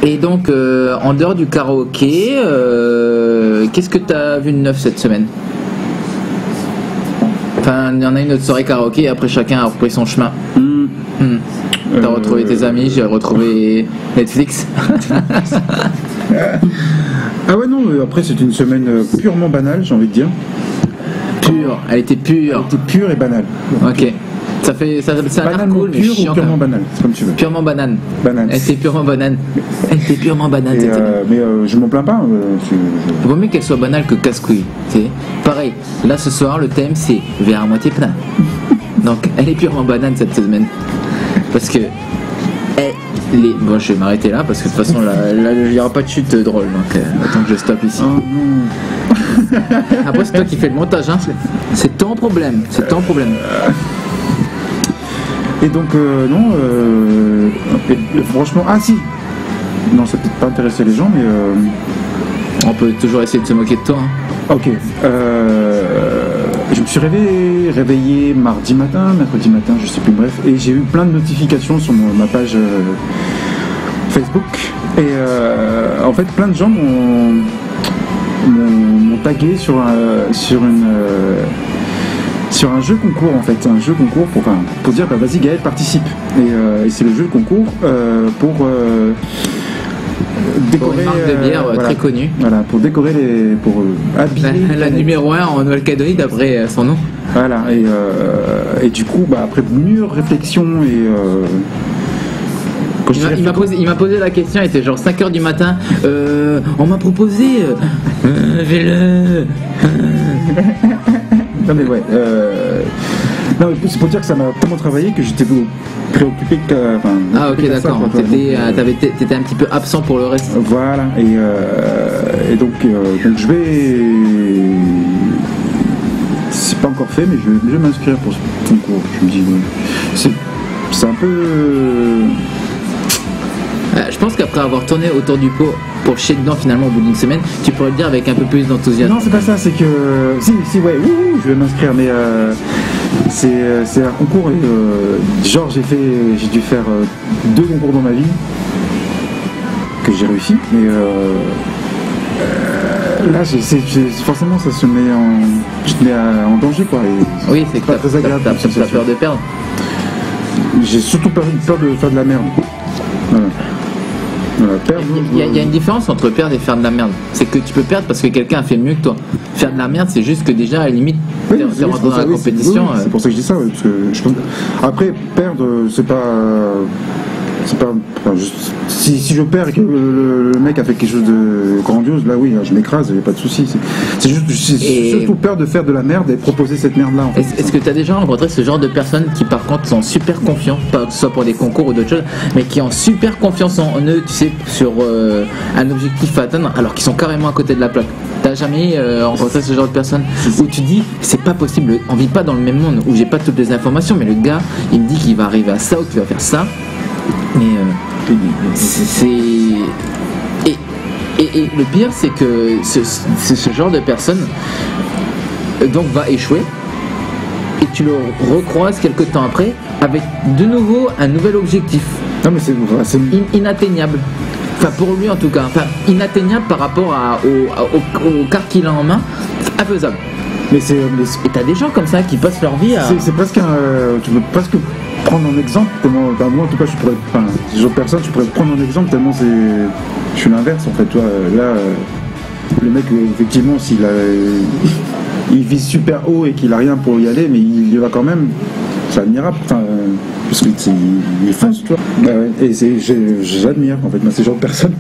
Et donc, en dehors du karaoké, qu'est-ce que tu as vu de neuf cette semaine? Enfin, il y en a une autre soirée karaoké et après chacun a repris son chemin. T'as retrouvé tes amis, j'ai retrouvé Netflix. Ah ouais, non, après c'était une semaine purement banale, j'ai envie de dire. Pure, elle était pure. Elle était pure et banale. Ok. Ça a l'air cool, mais pure chiant. Ou purement banale, c'est comme tu veux. Purement banane. Banane. Elle était purement banane. Elle était purement banane. Mais je m'en plains pas. Il vaut mieux qu'elle soit banale que casse-couille. Pareil, là ce soir le thème c'est verre à moitié plein. Donc elle est purement banane cette semaine. Parce que bon, je vais m'arrêter là parce que de toute façon là il n'y aura pas de chute drôle, donc attends que je stoppe ici. Oh non. Après c'est toi qui fais le montage, hein. C'est ton problème, Et donc non, franchement, ah si, non, ça peut peut-être pas intéresser les gens, mais on peut toujours essayer de se moquer de toi, hein. Ok, je me suis réveillé mardi matin, mercredi matin, je sais plus, bref, et j'ai eu plein de notifications sur ma page Facebook, et en fait plein de gens m'ont tagué sur un jeu concours, en fait, un jeu concours pour dire bah vas-y Gaël participe, et c'est le jeu concours pour décorer pour une marque de bière voilà, très connue. Voilà, pour décorer pour habiller la numéro 1 en Nouvelle-Calédonie d'après son nom. Voilà, et du coup bah après mûre réflexion et il m'a posé la question, il était genre 5h du matin, on m'a proposé fais-le. Non mais ouais, non, c'est pour dire que ça m'a tellement travaillé que j'étais préoccupé que. Ah ok, d'accord, t'étais un petit peu absent pour le reste. Voilà, et donc je vais. C'est pas encore fait, mais je vais m'inscrire pour ce concours. Je me dis, c'est un peu. Je pense qu'après avoir tourné autour du pot pour chier dedans finalement au bout d'une semaine, tu pourrais le dire avec un peu plus d'enthousiasme. Non, c'est pas ça, c'est que. Si, ouais, je vais m'inscrire, mais c'est un concours et genre j'ai dû faire 2 concours dans ma vie que j'ai réussi, mais là forcément ça se met en danger quoi. Et oui, c'est que pas très agréable. T'as peur de perdre. J'ai surtout peur de faire de la merde. Voilà. Il y a une différence entre perdre et faire de la merde. C'est que tu peux perdre parce que quelqu'un a fait mieux que toi. Faire de la merde, c'est juste que déjà à la limite t'es rentré dans la compétition. C'est pour ça que je dis ça, parce que après perdre c'est pas si je perds et que le mec a fait quelque chose de grandiose, là oui, là, je m'écrase, il n'y a pas de souci. C'est surtout peur de faire de la merde et proposer cette merde là en fait. Est-ce que tu as déjà rencontré ce genre de personnes qui par contre sont super confiants, pas que ce soit pour des concours ou d'autres choses, mais qui ont super confiance en eux, tu sais, sur un objectif à atteindre alors qu'ils sont carrément à côté de la plaque? T'as jamais rencontré ce genre de personnes où tu dis c'est pas possible, on vit pas dans le même monde, où j'ai pas toutes les informations, mais le gars il me dit qu'il va arriver à ça ou qu'il va faire ça. Mais et le pire c'est que ce genre de personne donc va échouer et tu le recroises quelques temps après avec de nouveau un nouvel objectif. Non mais c'est inatteignable. Enfin pour lui en tout cas, inatteignable par rapport au carte qu'il a en main, infaisable. Et t'as des gens comme ça qui passent leur vie à. C'est presque tu peux presque prendre en exemple tellement. Moi en tout cas ces genre de personnes tu pourrais prendre en exemple tellement je suis l'inverse en fait. Toi là le mec effectivement il vise super haut et qu'il a rien pour y aller, mais il y va quand même. C'est admirable. Parce qu'il fonce, tu vois. Bah ouais. Et j'admire en fait ces genre de personnes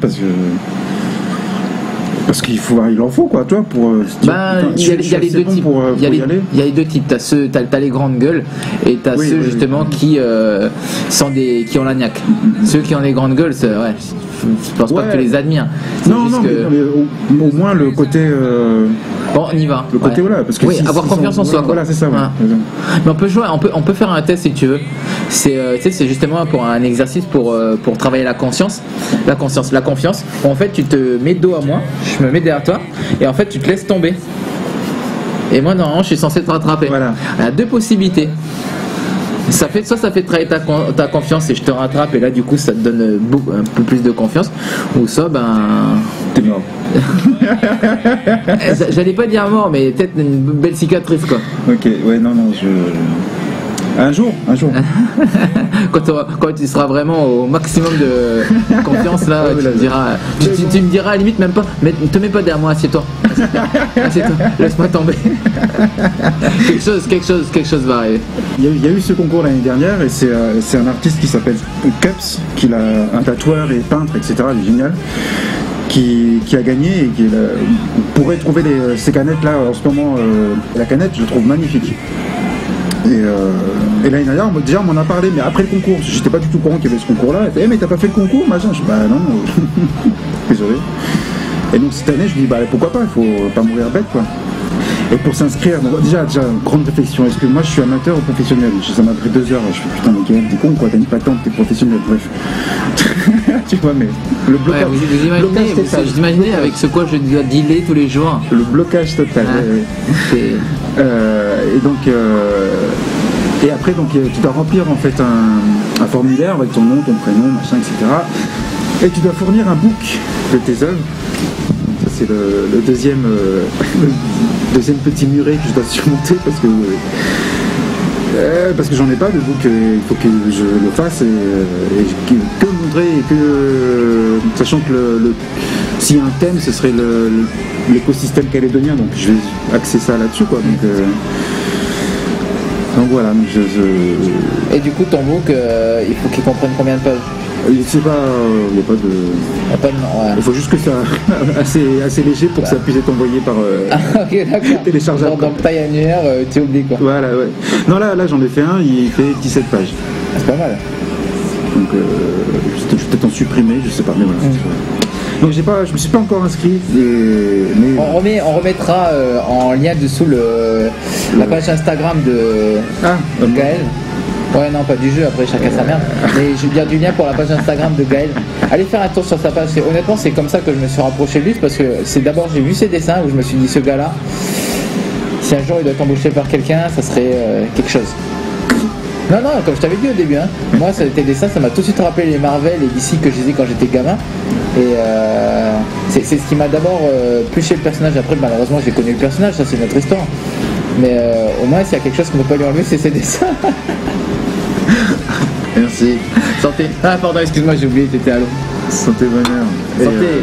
parce qu'il en faut quoi, toi, pour. Il y a les deux types. Il y a les deux types. T'as les grandes gueules et t'as ceux justement qui qui ont la niaque. Ceux qui ont les grandes gueules, ouais, je pense pas que tu les admires. Non, mais au moins le côté. Bon, on y va. Le côté voilà, parce que avoir confiance en soi. Voilà, c'est ça. Ouais. Mais on peut jouer, on peut faire un test si tu veux. C'est justement pour un exercice pour travailler la confiance. En fait, tu te mets dos à moi, je me mets derrière toi, et en fait, tu te laisses tomber. Et moi, normalement, je suis censé te rattraper. Voilà. On a 2 possibilités. Ça fait travailler ta confiance et je te rattrape et là du coup ça te donne un peu plus de confiance, ou ça t'es mort. J'allais pas dire mort, mais peut-être une belle cicatrice quoi. Ok, ouais, non, un jour. Quand tu seras vraiment au maximum de confiance là, tu me diras à la limite même pas, mais ne te mets pas derrière moi, assieds-toi, laisse-moi tomber. quelque chose va arriver. Il y a eu ce concours l'année dernière et c'est un artiste qui s'appelle Cups, qui a un tatoueur et peintre, etc. Il est génial. Qui a gagné et on pourrait trouver ces canettes là en ce moment. La canette, je la trouve magnifique. Et l'année dernière, déjà on m'en a parlé, mais après le concours, j'étais pas du tout au courant qu'il y avait ce concours-là. Elle fait, mais t'as pas fait le concours, machin. Je dis, bah non, désolé. Et donc cette année, je dis, bah pourquoi pas, il faut pas mourir bête, quoi. Et pour s'inscrire, déjà, grande réflexion, est-ce que moi je suis amateur ou professionnel? Ça m'a pris 2 heures, je fais putain, mais t'es con quoi, t'as une patente, t'es professionnel, bref. Tu vois, mais le blocage. Ouais, vous imaginez avec ce quoi je dois dealer tous les jours. Le blocage total. Et donc, et après, donc, tu dois remplir en fait un formulaire avec ton nom, ton prénom, machin, etc. Et tu dois fournir un book de tes œuvres. Ça, c'est le deuxième petit muret que je dois surmonter parce que j'en ai pas de book, il faut que je le fasse et que montrer et que sachant que s'il y a un thème ce serait l'écosystème calédonien, donc je vais axer ça là-dessus quoi, donc voilà. Et du coup ton book il faut qu'il comprenne combien de pages? Je sais pas, il n'y a pas de. Ouais. Il faut juste que ça assez léger pour que ça puisse être envoyé par ok, d'accord. téléchargeable. Donc taille annuaire, tu oublies quoi. Voilà, ouais. Non, là j'en ai fait un, il fait 17 pages. C'est pas mal. Donc je vais peut-être en supprimer, je sais pas, mais voilà. Donc je me suis pas encore inscrit. Mais... On remettra en lien dessous la page Instagram de Gaël. Ouais, non, pas du jeu, après chacun sa merde. Mais je garde du lien pour la page Instagram de Gaël. Allez faire un tour sur sa page. Honnêtement, c'est comme ça que je me suis rapproché de lui, parce que c'est d'abord j'ai vu ses dessins où je me suis dit, ce gars-là, si un jour il doit être embauché par quelqu'un, ça serait quelque chose. Non, comme je t'avais dit au début, hein, moi, tes dessins, ça m'a tout de suite rappelé les Marvel et DC que je lisais quand j'étais gamin. Et c'est ce qui m'a d'abord plu chez le personnage. Après, malheureusement, j'ai connu le personnage, ça c'est notre histoire. Mais au moins, s'il y a quelque chose qu'on ne peut pas lui enlever, c'est ses dessins. Merci. Santé. Ah, pardon, excuse-moi, j'ai oublié, t'étais à l'eau. Santé, bonheur. Santé.